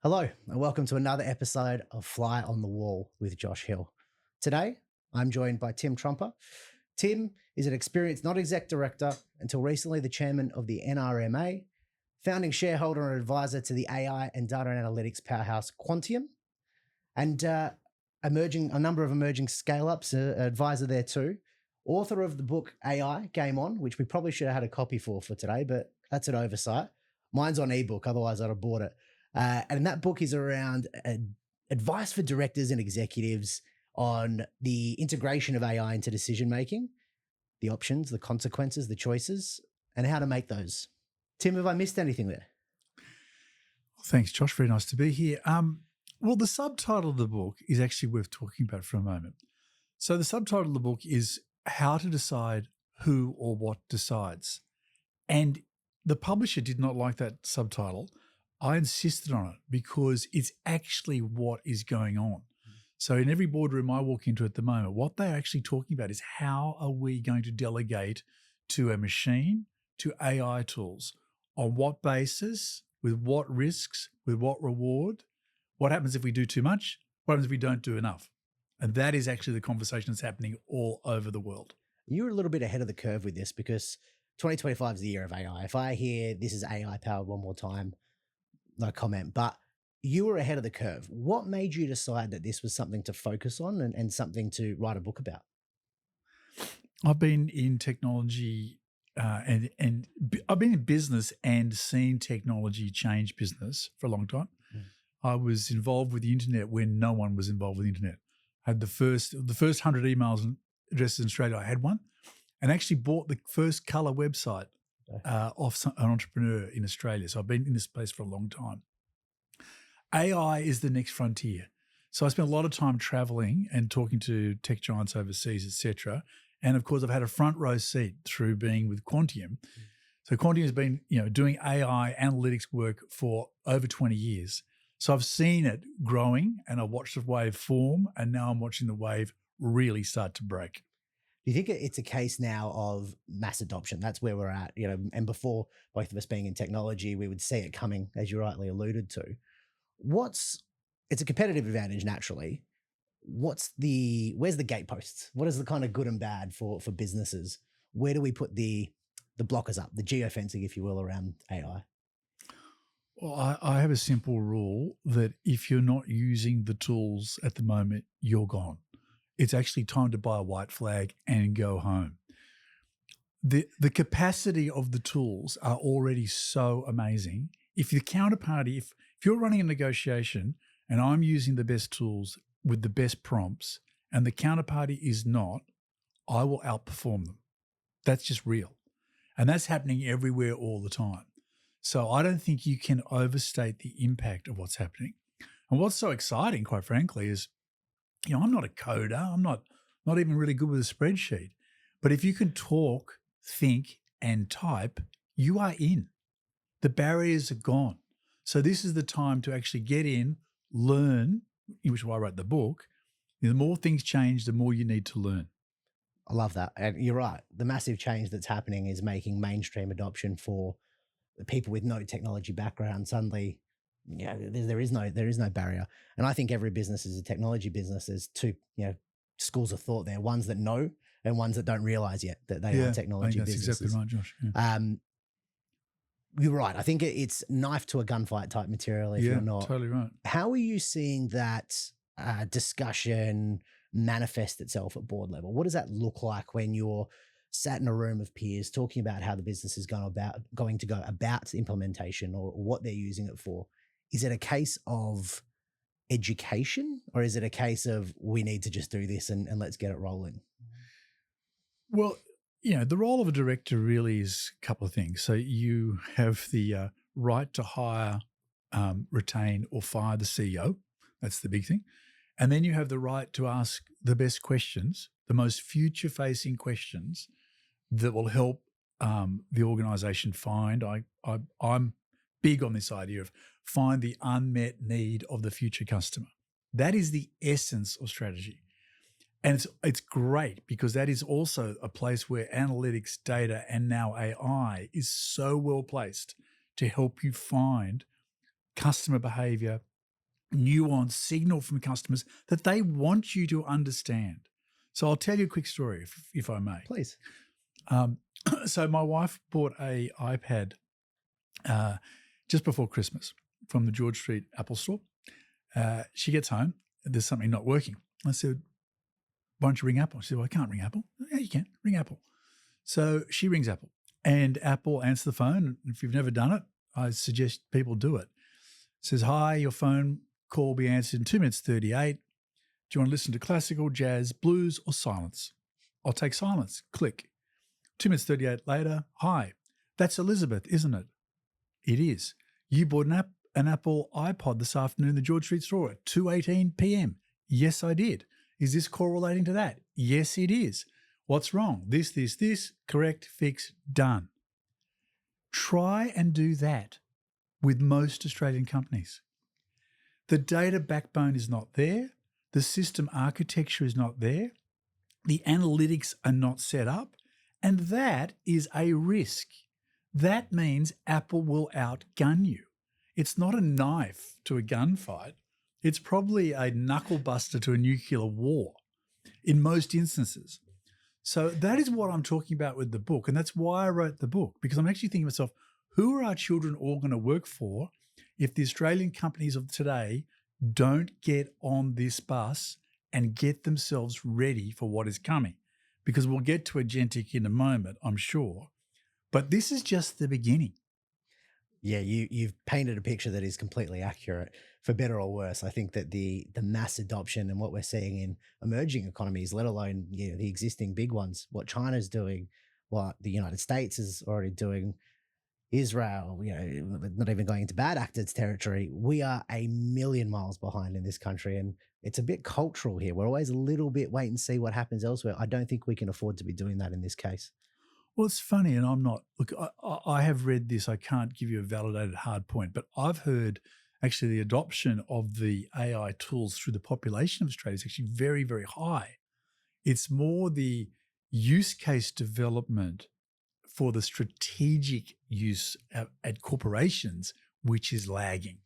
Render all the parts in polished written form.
Hello, and welcome to another episode of Fly on the Wall with Josh Hill. Today, I'm joined by Tim Trumper. Tim is an experienced non exec director, until recently the chairman of the NRMA, founding shareholder and advisor to the AI and data analytics powerhouse Quantium, and a number of emerging scale ups, advisor there too. Author of the book AI Game On, which we probably should have had a copy for today, but that's an oversight. Mine's on ebook, otherwise I'd have bought it. And that book is around advice for directors and executives on the integration of AI into decision making, the options, the consequences, the choices, and how to make those. Tim, have I missed anything there? Thanks, Josh. Very nice to be here. Well, the subtitle of the book is actually worth talking about for a moment. So the subtitle of the book is How to Decide Who or What Decides. And the publisher did not like that subtitle. I insisted on it because it's actually what is going on. So in every boardroom I walk into at the moment, what they're actually talking about is how are we going to delegate to a machine, to AI tools, on what basis, with what risks, with what reward, what happens if we do too much, what happens if we don't do enough. And that is actually the conversation that's happening all over the world. You're a little bit ahead of the curve with this because 2025 is the year of AI. If I hear this is AI powered one more time, no comment, but you were ahead of the curve. What made you decide that this was something to focus on and something to write a book about? I've been in technology and I've been in business and seen technology change business for a long time. I was involved with the internet when no one was involved with the internet. I had the first 100 emails addresses in Australia. I had one, and actually bought the first color website off an entrepreneur in Australia. So I've been in this place for a long time. AI is the next frontier. So I spent a lot of time traveling and talking to tech giants overseas, etc. And of course, I've had a front row seat through being with Quantium. So Quantium has been, doing AI analytics work for over 20 years. So I've seen it growing, and I watched the wave form, and now I'm watching the wave really start to break. Do you think it's a case now of mass adoption? That's where we're at, and before both of us being in technology, we would see it coming, as you rightly alluded to. It's a competitive advantage naturally. Where's the gateposts? What is the kind of good and bad for businesses? Where do we put the blockers up, the geofencing, if you will, around AI? Well, I have a simple rule that if you're not using the tools at the moment, you're gone. It's actually time to buy a white flag and go home. The capacity of the tools are already so amazing. If the counterparty, if you're running a negotiation and I'm using the best tools with the best prompts and the counterparty is not, I will outperform them. That's just real. And that's happening everywhere all the time. So I don't think you can overstate the impact of what's happening. And what's so exciting, quite frankly, is, I'm not a coder. I'm not even really good with a spreadsheet. But if you can talk, think, and type, you are in. The barriers are gone. So this is the time to actually get in, learn, which is why I wrote the book. The more things change, the more you need to learn. I love that. And you're right. The massive change that's happening is making mainstream adoption for the people with no technology background. Suddenly, there is no barrier. And I think every business is a technology business. There's two, schools of thought there, ones that know and ones that don't realize yet that they are technology I think that's businesses. exactly right, Josh. Yeah. You're right. I think it's knife to a gunfight type material if you're not. Totally right. How are you seeing that discussion manifest itself at board level? What does that look like when you're sat in a room of peers talking about how the business is going to go about implementation or what they're using it for? Is it a case of education, or is it a case of we need to just do this and let's get it rolling? Well, the role of a director really is a couple of things. So you have the right to hire, retain, or fire the CEO. That's the big thing. And then you have the right to ask the best questions, the most future-facing questions that will help the organization find. I'm big on this idea of find the unmet need of the future customer. That is the essence of strategy. And it's great because that is also a place where analytics, data, and now AI is so well placed to help you find customer behavior, nuanced signal from customers that they want you to understand. So I'll tell you a quick story, if I may. Please. So my wife bought a iPad just before Christmas from the George Street Apple store. She gets home, there's something not working. I said, why don't you ring Apple? She said, well, I can't ring Apple. Yeah, you can. Ring Apple. So she rings Apple, and Apple answers the phone. If you've never done it, I suggest people do it. It says, hi, your phone call will be answered in 2 minutes 38. Do you want to listen to classical, jazz, blues, or silence? I'll take silence. Click. 2 minutes 38 later, hi, that's Elizabeth, isn't it? It is. You bought an Apple iPod this afternoon in the George Street store at 2:18 p.m. Yes, I did. Is this correlating to that? Yes, it is. What's wrong? This, correct, fix, done. Try and do that with most Australian companies. The data backbone is not there. The system architecture is not there. The analytics are not set up. And that is a risk. That means Apple will outgun you. It's not a knife to a gunfight. It's probably a knuckle buster to a nuclear war in most instances. So that is what I'm talking about with the book. And that's why I wrote the book, because I'm actually thinking to myself, who are our children all going to work for if the Australian companies of today don't get on this bus and get themselves ready for what is coming? Because we'll get to Agentic in a moment, I'm sure. But this is just the beginning. Yeah, you've painted a picture that is completely accurate, for better or worse. I think that the mass adoption and what we're seeing in emerging economies, let alone the existing big ones, what China's doing, what the United States is already doing, Israel, not even going into bad actors territory, we are a million miles behind in this country. And it's a bit cultural here. We're always a little bit wait and see what happens elsewhere. I don't think we can afford to be doing that in this case. Well, it's funny, and I'm not, look, I have read this. I can't give you a validated hard point, but I've heard actually the adoption of the AI tools through the population of Australia is actually very, very high. It's more the use case development for the strategic use at corporations, which is lagging.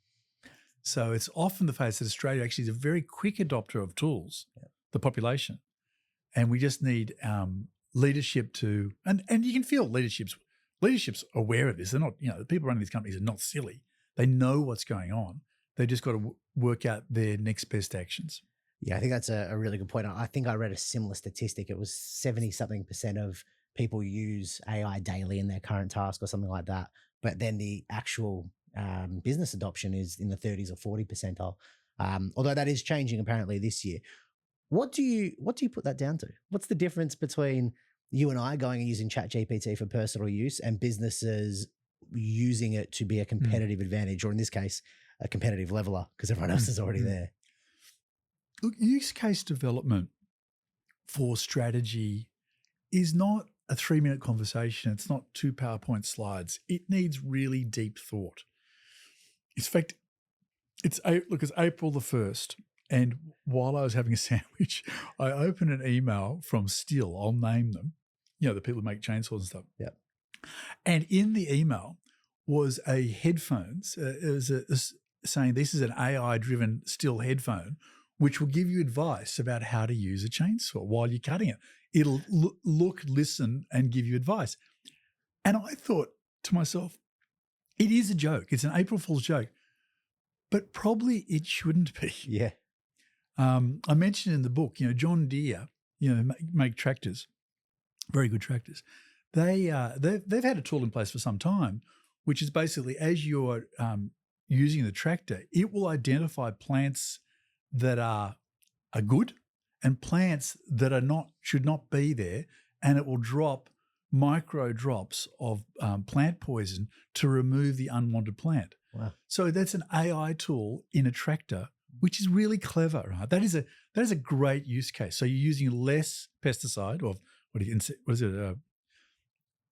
So it's often the case that Australia actually is a very quick adopter of tools, the population, and we just need leadership to, and you can feel leadership's aware of this. They're not, the people running these companies are not silly. They know what's going on. They just got to work out their next best actions. Yeah, I think that's a really good point. I think I read a similar statistic. It was 70-something% of people use AI daily in their current task or something like that. But then the actual business adoption is in the 30s or 40 percentile. Although that is changing apparently this year. What do you put that down to? What's the difference between you and I going and using ChatGPT for personal use and businesses using it to be a competitive advantage, or in this case, a competitive leveler because everyone else is already there? Look, use case development for strategy is not a 3-minute conversation. It's not 2 PowerPoint slides. It needs really deep thought. In fact, it's April the 1st. And while I was having a sandwich, I opened an email from Stihl. I'll name them, the people who make chainsaws and stuff. Yeah. And in the email was a headphones. It was saying this is an AI-driven Stihl headphone, which will give you advice about how to use a chainsaw while you're cutting it. It'll look, listen, and give you advice. And I thought to myself, it is a joke. It's an April Fool's joke, but probably it shouldn't be. Yeah. I mentioned in the book, John Deere, make tractors, very good tractors. They've had a tool in place for some time, which is basically as you're using the tractor, it will identify plants that are good and plants that should not be there, and it will drop micro drops of plant poison to remove the unwanted plant. Wow! So that's an AI tool in a tractor, which is really clever, right? That is a great use case. So you're using less pesticide, or what is it?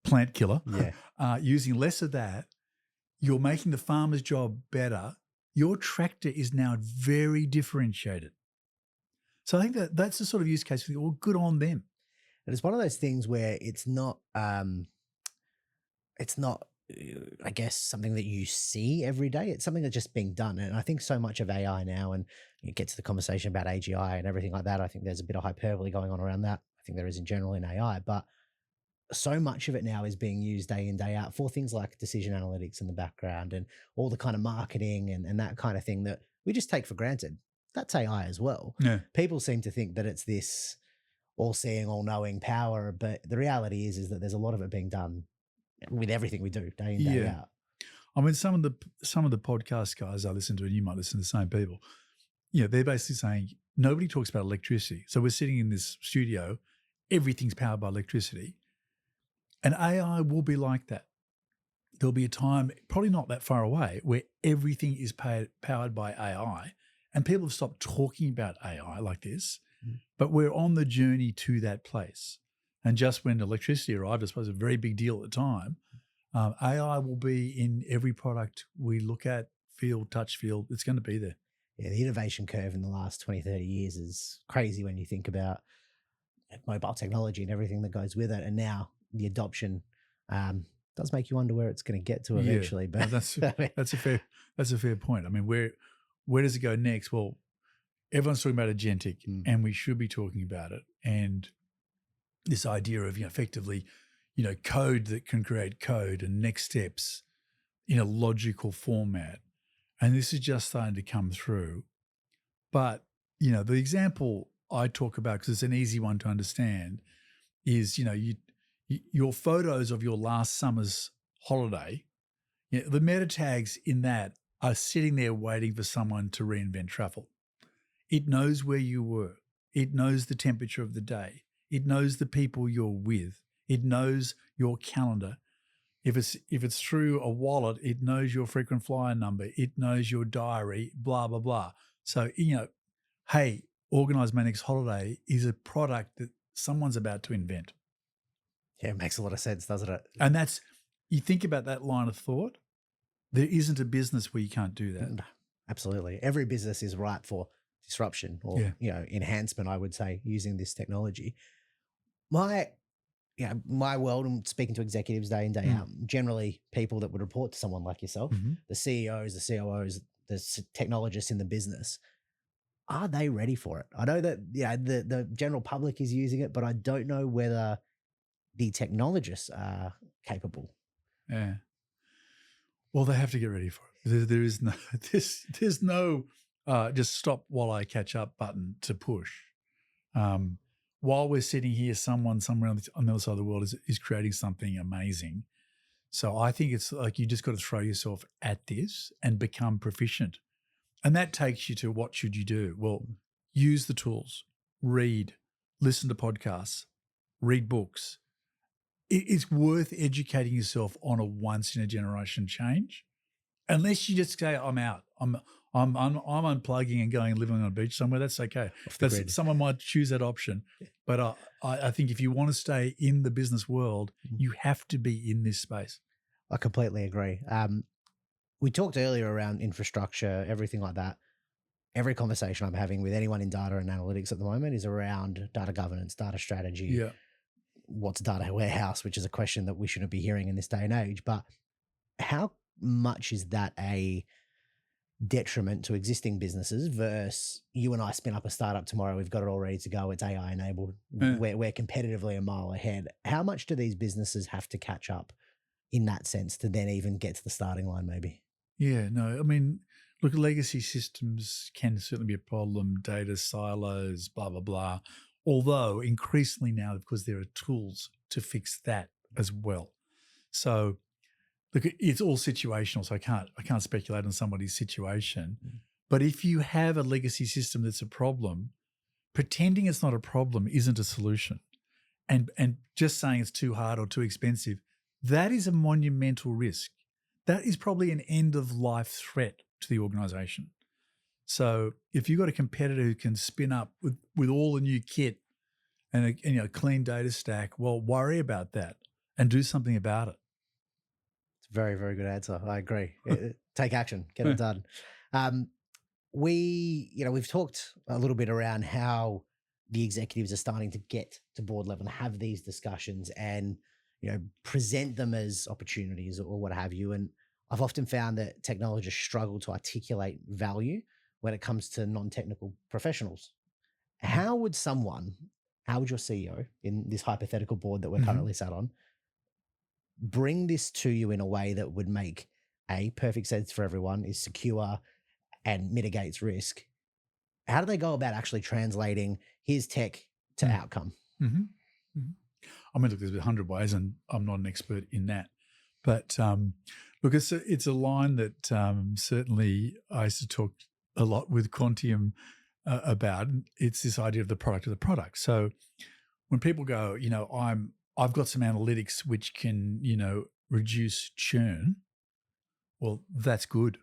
Plant killer. Yeah. Using less of that, you're making the farmer's job better. Your tractor is now very differentiated. So I think that's the sort of use case. Well, good on them. And it's one of those things where it's not I guess, something that you see every day. It's something that's just being done. And I think so much of AI now, and you get to the conversation about AGI and everything like that, I think there's a bit of hyperbole going on around that. I think there is in general in AI, but so much of it now is being used day in, day out for things like decision analytics in the background and all the kind of marketing and that kind of thing that we just take for granted. That's AI as well. Yeah. People seem to think that it's this all seeing, all knowing power, but the reality is that there's a lot of it being done with everything we do day in, day Yeah. out. I mean, some of the podcast guys I listen to, and you might listen to the same people, they're basically saying nobody talks about electricity. So we're sitting in this studio, everything's powered by electricity, and AI will be like that. There'll be a time, probably not that far away, where everything is powered by AI, and people have stopped talking about AI like this, but we're on the journey to that place. And just when electricity arrived, I suppose a very big deal at the time, AI will be in every product we look at, feel, touch, feel. It's going to be there. Yeah, the innovation curve in the last 20, 30 years is crazy when you think about mobile technology and everything that goes with it. And now the adoption does make you wonder where it's going to get to eventually. Yeah, But that's a fair point. I mean, where does it go next? Well, everyone's talking about agentic, and we should be talking about it. And this idea of effectively, code that can create code and next steps in a logical format. And this is just starting to come through. But, the example I talk about, because it's an easy one to understand, is, your photos of your last summer's holiday, the meta tags in that are sitting there waiting for someone to reinvent travel. It knows where you were. It knows the temperature of the day. It knows the people you're with. It knows your calendar. If it's through a wallet, it knows your frequent flyer number. It knows your diary, blah, blah, blah. So, hey, Organize My Next Holiday is a product that someone's about to invent. yeah, it makes a lot of sense, doesn't it? And you think about that line of thought, there isn't a business where you can't do that. Absolutely. Every business is ripe for disruption or, enhancement, I would say, using this technology. My world, and speaking to executives day in, day out, generally people that would report to someone like yourself, the CEOs, the COOs, the technologists in the business, are they ready for it? I know that the general public is using it, but I don't know whether the technologists are capable. Yeah. Well, they have to get ready for it. There is no there's no just stop while I catch up button to push. While we're sitting here, someone somewhere on the other side of the world is creating something amazing. So I think it's like you just got to throw yourself at this and become proficient. And that takes you to what should you do? Well, use the tools, read, listen to podcasts, read books. It's worth educating yourself on a once in a generation change, unless you just say, I'm out. I'm unplugging and going and living on a beach somewhere. That's okay. Someone might choose that option. But I think if you want to stay in the business world, you have to be in this space. I completely agree. We talked earlier around infrastructure, everything like that. Every conversation I'm having with anyone in data and analytics at the moment is around data governance, data strategy. Yeah. What's a data warehouse, which is a question that we shouldn't be hearing in this day and age. But how much is that a detriment to existing businesses versus you and I spin up a startup tomorrow, we've got it all ready to go, it's AI enabled, we're competitively a mile ahead. How much do these businesses have to catch up in that sense to then even get to the starting line maybe? Yeah, no, I mean, look, legacy systems can certainly be a problem, data silos, blah, blah, blah. Although increasingly now, because there are tools to fix that as well. So look, it's all situational. So I can't speculate on somebody's situation. But if you have a legacy system that's a problem, pretending it's not a problem isn't a solution. And just saying it's too hard or too expensive, that is a monumental risk. That is probably an end of life threat to the organization. So if you've got a competitor who can spin up with all the new kit and a clean data stack, well, worry about that and do something about it. It's a very, very good answer. I agree. Take action, get it done. We've talked a little bit around how the executives are starting to get to board level and have these discussions. And, present them as opportunities or what have you. And I've often found that technologists struggle to articulate value when it comes to non-technical professionals. How would your CEO in this hypothetical board that we're currently sat on bring this to you in a way that would make perfect sense for everyone, is secure and mitigates risk? How do they go about actually translating his tech to outcome? Mm-hmm. Mm-hmm. I mean, look, there's 100 ways, and I'm not an expert in that. But look, it's a line that certainly I used to talk a lot with Quantium about. It's this idea of the product. So when people go, I've got some analytics which can, reduce churn. Well, that's good.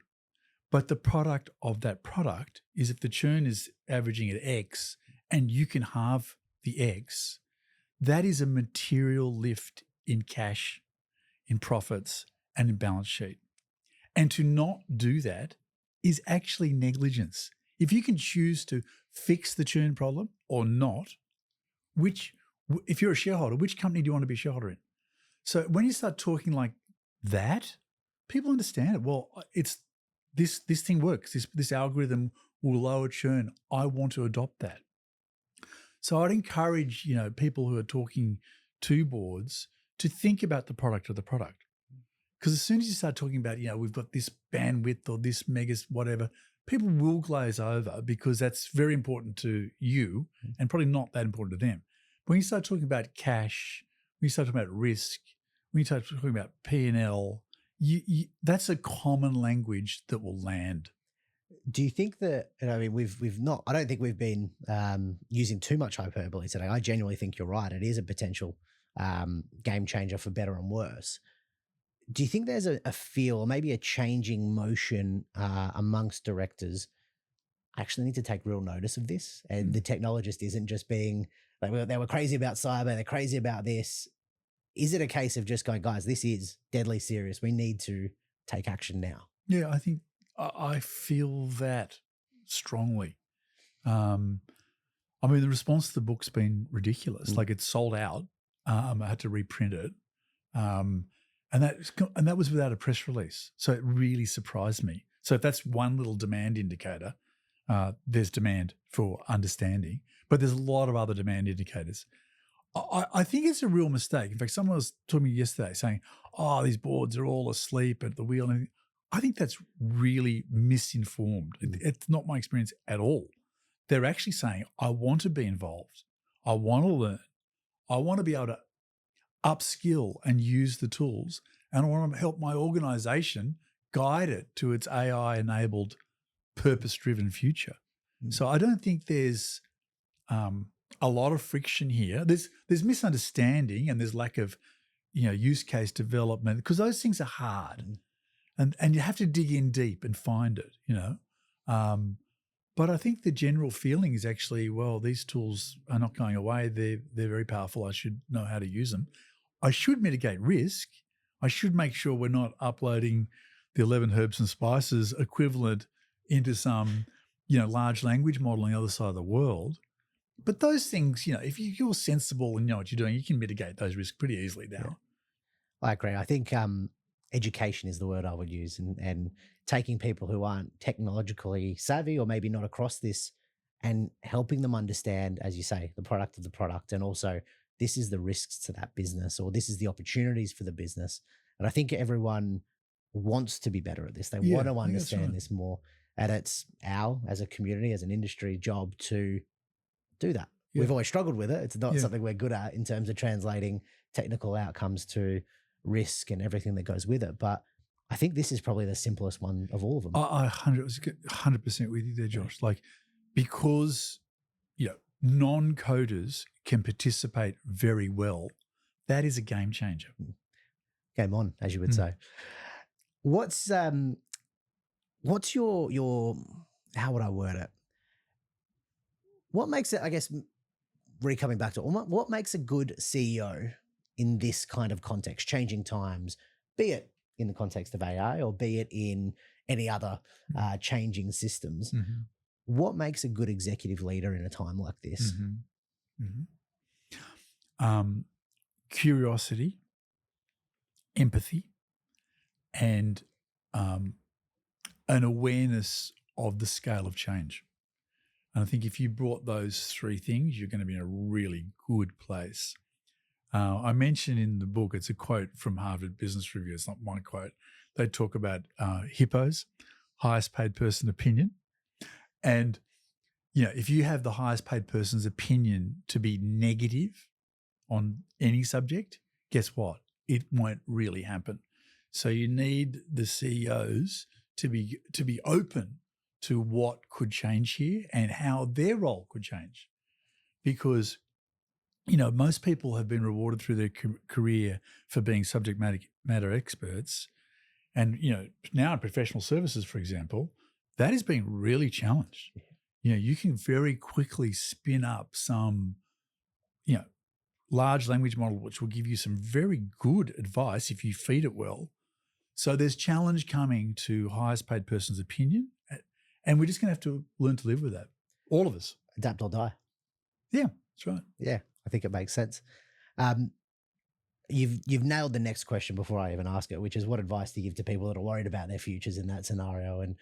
But the product of that product is if the churn is averaging at X and you can halve the X, that is a material lift in cash, in profits, and in balance sheet. And to not do that is actually negligence. If you can choose to fix the churn problem or not, if you're a shareholder, which company do you want to be a shareholder in? So when you start talking like that, people understand it. Well, it's this thing works. This algorithm will lower churn. I want to adopt that. So I'd encourage, people who are talking to boards to think about the product of the product. Because as soon as you start talking about, we've got this bandwidth or this megas, whatever, people will glaze over because that's very important to you and probably not that important to them. But when you start talking about cash, when you start talking about risk, when you start talking about P&L, that's a common language that will land. Do you think that, we've not, I don't think we've been using too much hyperbole today. I genuinely think you're right. It is a potential game changer for better and worse. Do you think there's a feel or maybe a changing motion amongst directors actually need to take real notice of this? And the technologist isn't just being like, they were crazy about cyber, they're crazy about this. Is it a case of just going, guys, this is deadly serious. We need to take action now? Yeah, I think I feel that strongly. The response to the book's been ridiculous. Like, it's sold out. I had to reprint it. And that was without a press release. So it really surprised me. So if that's one little demand indicator, there's demand for understanding, but there's a lot of other demand indicators. I think it's a real mistake. In fact, someone was talking to me yesterday saying, these boards are all asleep at the wheel. And I think that's really misinformed. It's not my experience at all. They're actually saying, I want to be involved. I want to learn. I want to be able to upskill and use the tools. And I want to help my organization guide it to its AI-enabled, purpose-driven future. So I don't think there's a lot of friction here. There's misunderstanding and there's lack of, use case development, because those things are hard, and you have to dig in deep and find it. But I think the general feeling is actually, well, these tools are not going away. They're very powerful. I should know how to use them. I should mitigate risk. I should make sure we're not uploading the 11 herbs and spices equivalent into some, large language model on the other side of the world. But those things, if you're sensible and know what you're doing, you can mitigate those risks pretty easily now. Yeah. I agree. I think education is the word I would use, and taking people who aren't technologically savvy or maybe not across this and helping them understand, as you say, the product of the product, and also this is the risks to that business, or this is the opportunities for the business. And I think everyone wants to be better at this. They want to understand this more. And it's as a community, as an industry job to do that. Yeah. We've always struggled with it. It's not something we're good at in terms of translating technical outcomes to risk and everything that goes with it. But I think this is probably the simplest one of all of them. I 100% with you there, Josh. Like, because non-coders can participate very well, that is a game changer. Game on, as you would say. What's your how would I word it? What makes it, I guess, coming back to what makes a good CEO in this kind of context, changing times, be it in the context of AI or be it in any other changing systems? What makes a good executive leader in a time like this? Curiosity empathy, and an awareness of the scale of change. And I think if you brought those three things, you're going to be in a really good place. I mentioned in the book, it's a quote from Harvard Business Review. It's not my quote. They talk about HIPPOs, highest paid person opinion. And, if you have the highest paid person's opinion to be negative on any subject, guess what? It won't really happen. So you need the CEOs to be open to what could change here and how their role could change. Because, most people have been rewarded through their career for being subject matter experts. And, now in professional services, for example, that is being really challenged. You can very quickly spin up some, large language model, which will give you some very good advice if you feed it well. So there's challenge coming to highest paid person's opinion. And we're just going to have to learn to live with that. All of us. Adapt or die. Yeah, that's right. Yeah, I think it makes sense. You've nailed the next question before I even ask it, which is what advice do you give to people that are worried about their futures in that scenario? And,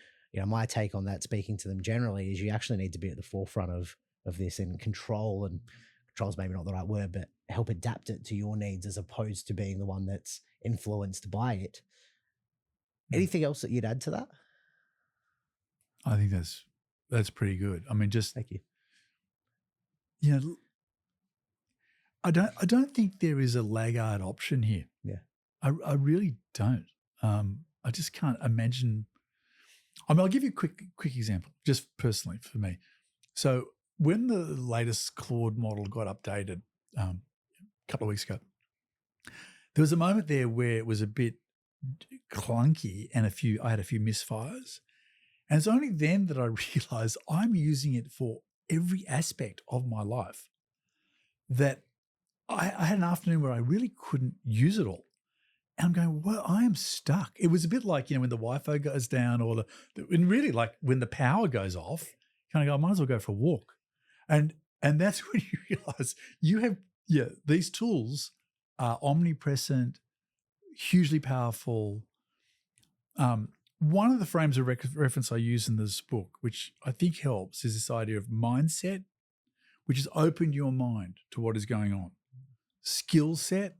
my take on that, speaking to them generally, is you actually need to be at the forefront of this and control is maybe not the right word, but help adapt it to your needs as opposed to being the one that's influenced by it. Anything else that you'd add to that? I think that's pretty good. I mean, just thank you. I don't think there is a laggard option here. Yeah, I really don't. I just can't imagine. I mean, I'll give you a quick example, just personally for me. So when the latest Claude model got updated a couple of weeks ago, there was a moment there where it was a bit clunky and I had a few misfires. And it's only then that I realized I'm using it for every aspect of my life, that I had an afternoon where I really couldn't use it all. And I'm going, well, I am stuck. It was a bit like, when the Wi-Fi goes down or and really like when the power goes off, kind of go, I might as well go for a walk. And that's when you realize you have, these tools are omnipresent, hugely powerful. One of the frames of reference I use in this book, which I think helps, is this idea of mindset, which is open your mind to what is going on. Skill set,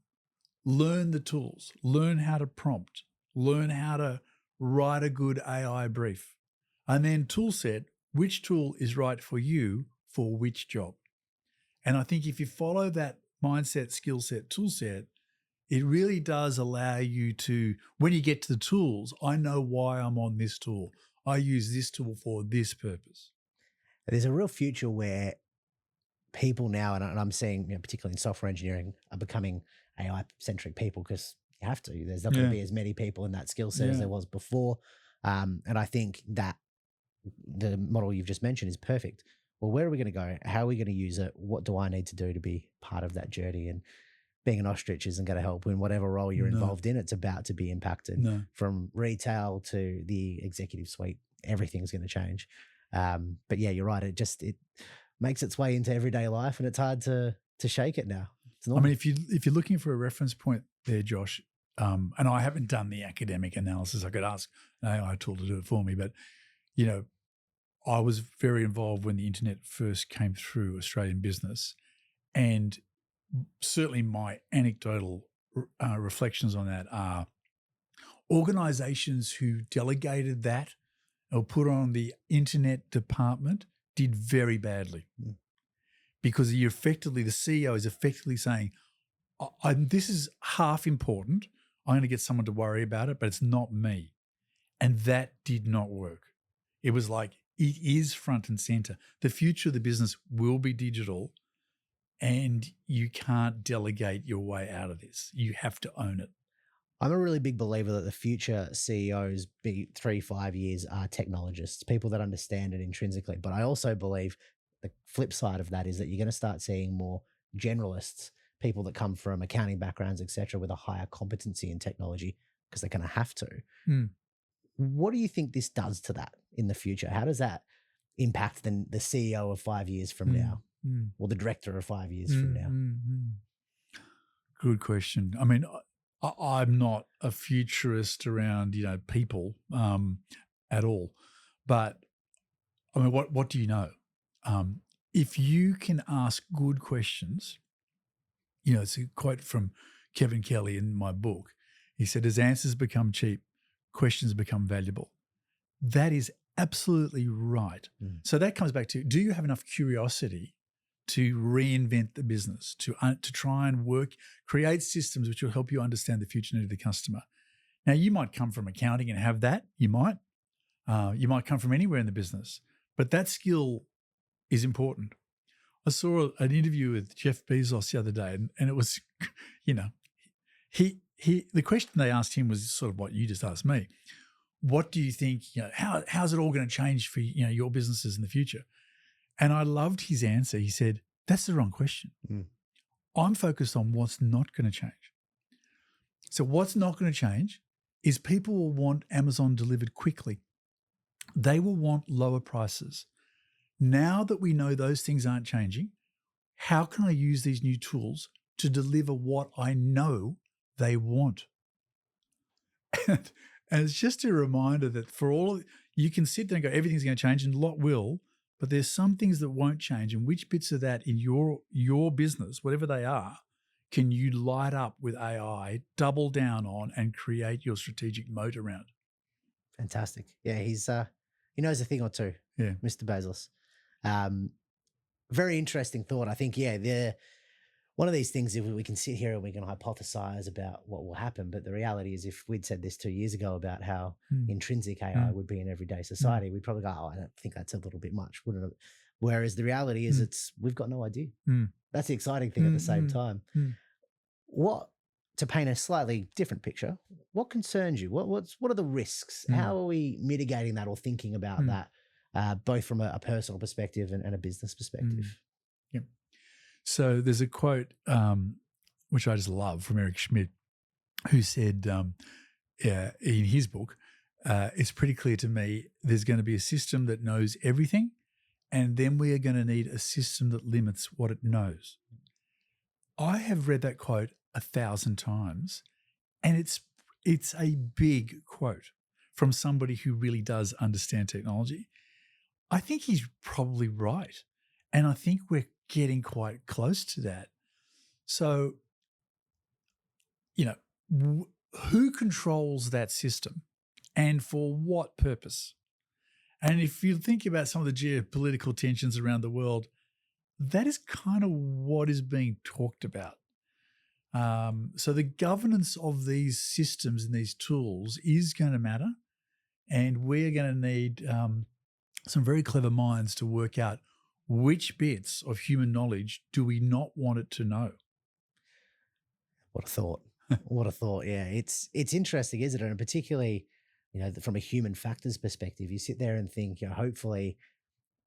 learn the tools, learn how to prompt, learn how to write a good AI brief. And then tool set, which tool is right for you for which job. And I think if you follow that mindset, skill set, tool set, it really does allow you to, when you get to the tools, I know why I'm on this tool. I use this tool for this purpose. There's a real future where people now, and I'm seeing, particularly in software engineering, are becoming AI-centric people because you have to. There's not going to be as many people in that skill set as there was before. And I think that the model you've just mentioned is perfect. Well, where are we going to go? How are we going to use it? What do I need to do to be part of that journey? And being an ostrich isn't going to help in whatever role you're involved in. It's about to be impacted from retail to the executive suite. Everything's going to change. But yeah, you're right. It makes its way into everyday life, and it's hard to shake it now. I mean, if you're looking for a reference point there, Josh, and I haven't done the academic analysis, I could ask an AI tool to do it for me, but I was very involved when the internet first came through Australian business, and certainly my anecdotal reflections on that are organizations who delegated that or put on the internet department did very badly. Because the CEO is effectively saying, this is half important. I'm going to get someone to worry about it, but it's not me. And that did not work. It was like, it is front and center. The future of the business will be digital, and you can't delegate your way out of this. You have to own it. I'm a really big believer that the future CEOs, be 3-5 years, are technologists, people that understand it intrinsically. But I also believe the flip side of that is that you're going to start seeing more generalists, people that come from accounting backgrounds, et cetera, with a higher competency in technology because they're going to have to. What do you think this does to that in the future? How does that impact the CEO of 5 years from now, or the director of 5 years from now? Good question. I mean, I'm not a futurist around, people at all. But I mean, what do you know? If you can ask good questions, it's a quote from Kevin Kelly in my book. He said, as answers become cheap, questions become valuable. That is absolutely right. So that comes back to, do you have enough curiosity to reinvent the business, to try and create systems which will help you understand the future need of the customer? Now, you might come from accounting and have that. You might come from anywhere in the business, but that skill is important. I saw an interview with Jeff Bezos the other day, and it was, the question they asked him was sort of what you just asked me. What do you think, how's it all going to change for, your businesses in the future? And I loved his answer. He said, that's the wrong question. I'm focused on what's not going to change. So what's not going to change is people will want Amazon delivered quickly. They will want lower prices. Now that we know those things aren't changing, how can I use these new tools to deliver what I know they want? And it's just a reminder that you can sit there and go, everything's going to change, and a lot will, but there's some things that won't change. And which bits of that in your business, whatever they are, can you light up with AI, double down on, and create your strategic moat around? Fantastic. Yeah, he knows a thing or two. Yeah, Mr. Bezos. Very interesting thought. I think, they're one of these things. If we can sit here and we can hypothesize about what will happen, but the reality is, if we'd said this 2 years ago about how intrinsic AI would be in everyday society, we'd probably go, "Oh, I don't think that's a little bit much, wouldn't it?" Whereas the reality is, we've got no idea. That's the exciting thing at the same time. To paint a slightly different picture, what concerns you? What are the risks? How are we mitigating that or thinking about that? Both from a personal perspective and a business perspective. Yeah. So there's a quote which I just love from Eric Schmidt, who said in his book, it's pretty clear to me there's going to be a system that knows everything, and then we are going to need a system that limits what it knows. I have read that quote 1,000 times, and it's a big quote from somebody who really does understand technology. I think he's probably right. And I think we're getting quite close to that. So, who controls that system and for what purpose? And if you think about some of the geopolitical tensions around the world, that is kind of what is being talked about. So the governance of these systems and these tools is going to matter. And we're going to need some very clever minds to work out which bits of human knowledge do we not want it to know. What a thought. What a thought. Yeah, it's interesting, isn't it? And particularly, from a human factors perspective, you sit there and think, hopefully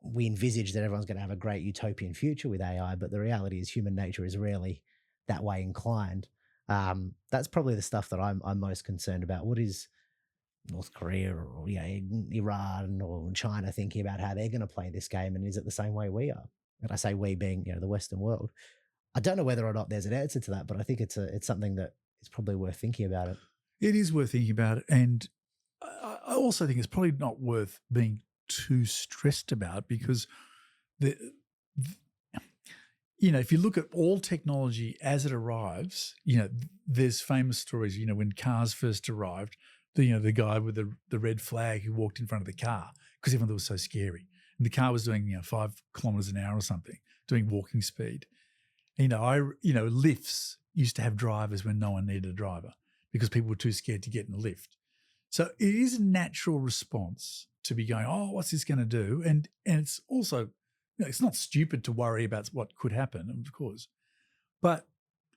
we envisage that everyone's going to have a great utopian future with AI, but the reality is human nature is rarely that way inclined. That's probably the stuff that I'm most concerned about. What is North Korea or Iran or China thinking about how they're going to play this game, and is it the same way we are? And I say we being the Western world. I don't know whether or not there's an answer to that, but I think it's something that is probably worth thinking about it. It is worth thinking about it, and I also think it's probably not worth being too stressed about, because if you look at all technology as it arrives, there's famous stories. When cars first arrived, the guy with the red flag who walked in front of the car because everyone thought it was so scary, and the car was doing 5 kilometers an hour or something, doing walking speed. Lifts used to have drivers when no one needed a driver because people were too scared to get in the lift. So it is a natural response to be going, oh, what's this going to do? And it's also, it's not stupid to worry about what could happen, of course. But,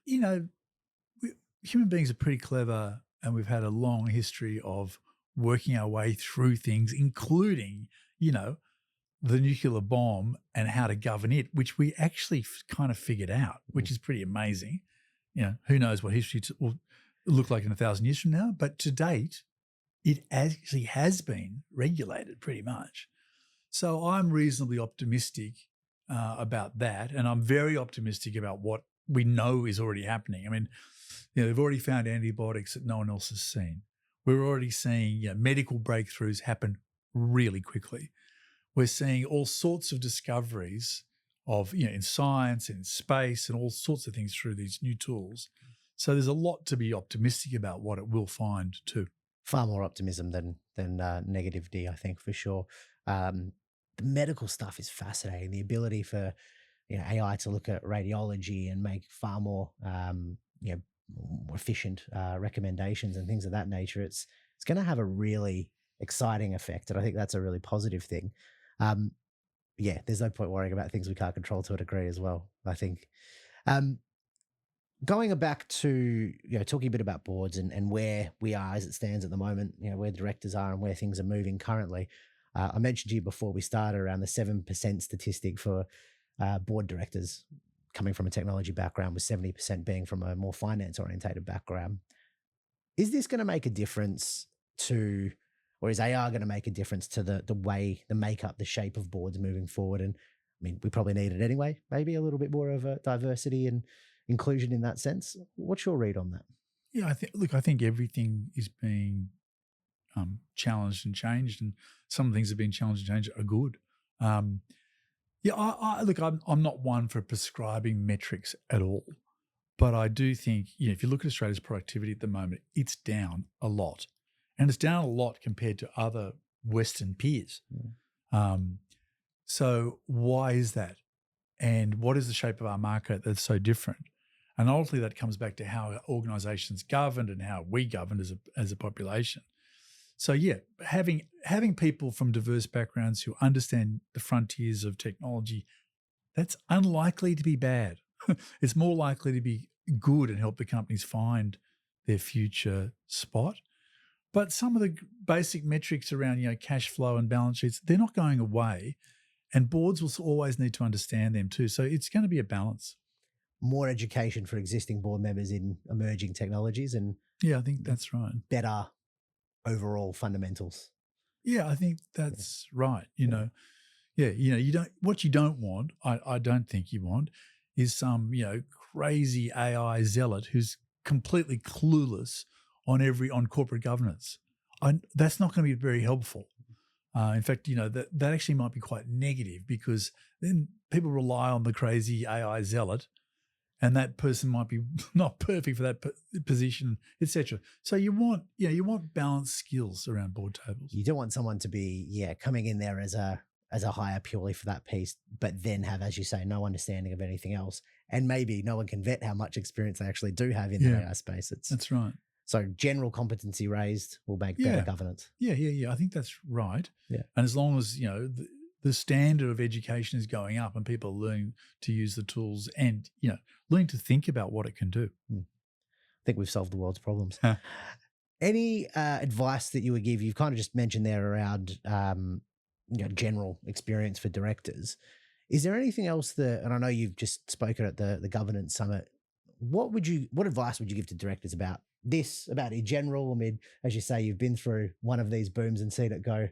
human beings are pretty clever, and we've had a long history of working our way through things, including, the nuclear bomb and how to govern it, which we actually kind of figured out, which is pretty amazing. Who knows what history will look like in 1,000 years from now, but to date, it actually has been regulated pretty much. So I'm reasonably optimistic about that, and I'm very optimistic about what we know is already happening. I mean, they've already found antibiotics that no one else has seen. We're already seeing medical breakthroughs happen really quickly. We're seeing all sorts of discoveries of in science and in space and all sorts of things through these new tools. So there's a lot to be optimistic about what it will find too. Far more optimism than negativity, I think, for sure. The medical stuff is fascinating. The ability for AI to look at radiology and make far more more efficient recommendations and things of that nature. It's going to have a really exciting effect, and I think that's a really positive thing. There's no point worrying about things we can't control to a degree as well, I think. Going back to talking a bit about boards and where we are as it stands at the moment, where directors are and where things are moving currently. I mentioned to you before we started around the 7% statistic for board directors coming from a technology background, with 70% being from a more finance orientated background. Is this going to make a difference to, or is AR going to make a difference to the way, the makeup, the shape of boards moving forward? And I mean, we probably need it anyway, maybe a little bit more of a diversity and inclusion in that sense. What's your read on that? Yeah, I think everything is being challenged and changed, and some things have been challenged and changed are good. I'm not one for prescribing metrics at all, but I do think if you look at Australia's productivity at the moment, it's down a lot, and it's down a lot compared to other Western peers. So why is that? And what is the shape of our market that's so different? And ultimately, that comes back to how organisations governed and how we governed as a population. So having people from diverse backgrounds who understand the frontiers of technology, that's unlikely to be bad. It's more likely to be good and help the companies find their future spot. But some of the basic metrics around cash flow and balance sheets, they're not going away, and boards will always need to understand them too. So it's going to be a balance. More education for existing board members in emerging technologies, and I think that's right. Better overall fundamentals. Yeah, I think that's right. You don't. What you don't want, I don't think you want, is some crazy AI zealot who's completely clueless on corporate governance. That's not going to be very helpful. In fact, that actually might be quite negative, because then people rely on the crazy AI zealot, and that person might be not perfect for that position, etc. So you want balanced skills around board tables. You don't want someone to be coming in there as a hire purely for that piece, but then have, as you say, no understanding of anything else, and maybe no one can vet how much experience they actually do have in the AI space. That's right. So general competency raised will make better governance. Yeah. I think that's right. Yeah. And as long as the standard of education is going up and people are learning to use the tools and learning to think about what it can do. I think we've solved the world's problems. Any advice that you would give? You've kind of just mentioned there around general experience for directors. Is there anything else that, and I know you've just spoken at the governance summit, what advice would you give to directors about in general? I mean, as you say, you've been through one of these booms and seen it go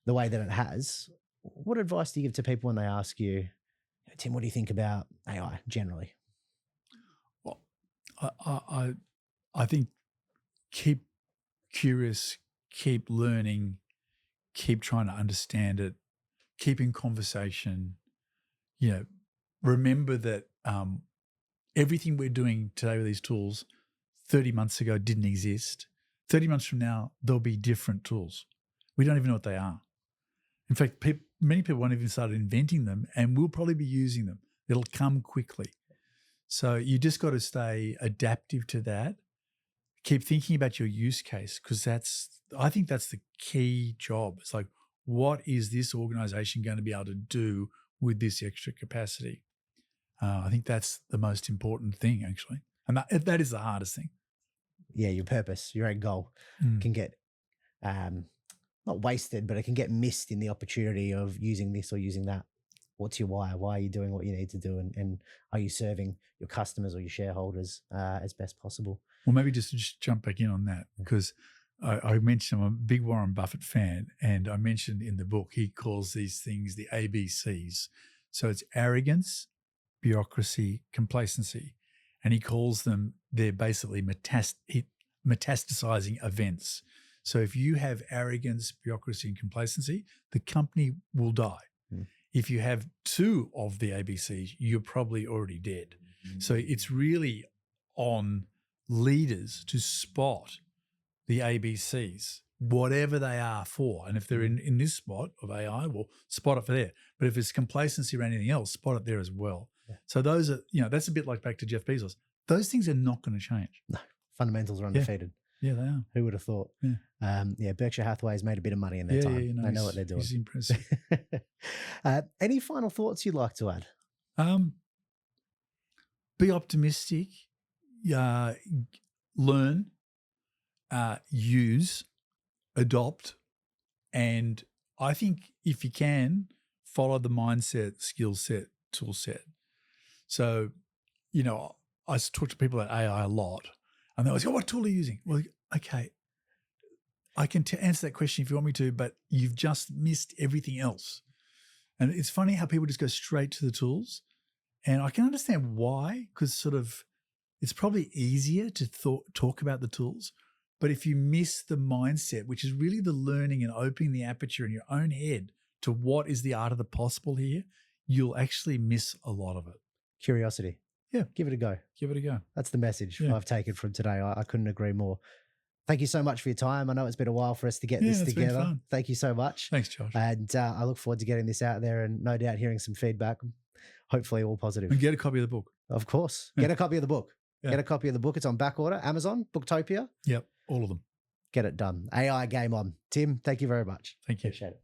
the way that it has. What advice do you give to people when they ask you, Tim, what do you think about AI generally? Well, I think keep curious, keep learning, keep trying to understand it, keep in conversation. Remember that everything we're doing today with these tools 30 months ago didn't exist. 30 months from now, there'll be different tools. We don't even know what they are. In fact, many people won't even start inventing them, and we'll probably be using them. It'll come quickly. So you just got to stay adaptive to that. Keep thinking about your use case, because I think that's the key job. It's like, what is this organization going to be able to do with this extra capacity? I think that's the most important thing, actually. And that is the hardest thing. Yeah, your purpose, your end goal can get not wasted, but it can get missed in the opportunity of using this or using that. What's your why? Why are you doing what you need to do? And are you serving your customers or your shareholders as best possible? Well, maybe just jump back in on that, because I mentioned I'm a big Warren Buffett fan, and I mentioned in the book he calls these things the ABCs. So it's arrogance, bureaucracy, complacency. and he calls them, they're basically metastasizing events. So if you have arrogance, bureaucracy, and complacency, the company will die. If you have 2 of the ABCs, you're probably already dead. So it's really on leaders to spot the ABCs, whatever they are for. And if they're in this spot of AI, well, spot it for there. But if it's complacency or anything else, spot it there as well. Yeah. So those are, that's a bit like back to Jeff Bezos. Those things are not going to change. No, fundamentals are undefeated. Yeah, they are. Who would have thought? Yeah. Berkshire Hathaway's made a bit of money in their time. They know what they're doing. He's impressive. Any final thoughts you'd like to add? Be optimistic, learn, use, adopt, and I think if you can, follow the mindset, skill set, tool set. So, I talk to people about AI a lot, and they always go, what tool are you using? Well, okay, I can answer that question if you want me to, but you've just missed everything else. And it's funny how people just go straight to the tools. And I can understand why, because it's probably easier to talk about the tools. But if you miss the mindset, which is really the learning and opening the aperture in your own head to what is the art of the possible here, you'll actually miss a lot of it. Curiosity. Yeah. Give it a go. Give it a go. That's the message Yeah. I've taken from today. I couldn't agree more. Thank you so much for your time. I know it's been a while for us to get this it's been together. fun. Thank you so much. Thanks, Josh. And I look forward to getting this out there and no doubt hearing some feedback, hopefully all positive. And get a copy of the book. Of course. Yeah. Get a copy of the book. Yeah. Get a copy of the book. It's on back order. Amazon, Booktopia. Yep, all of them. Get it done. AI game on. Tim, thank you very much. Thank you. Appreciate it.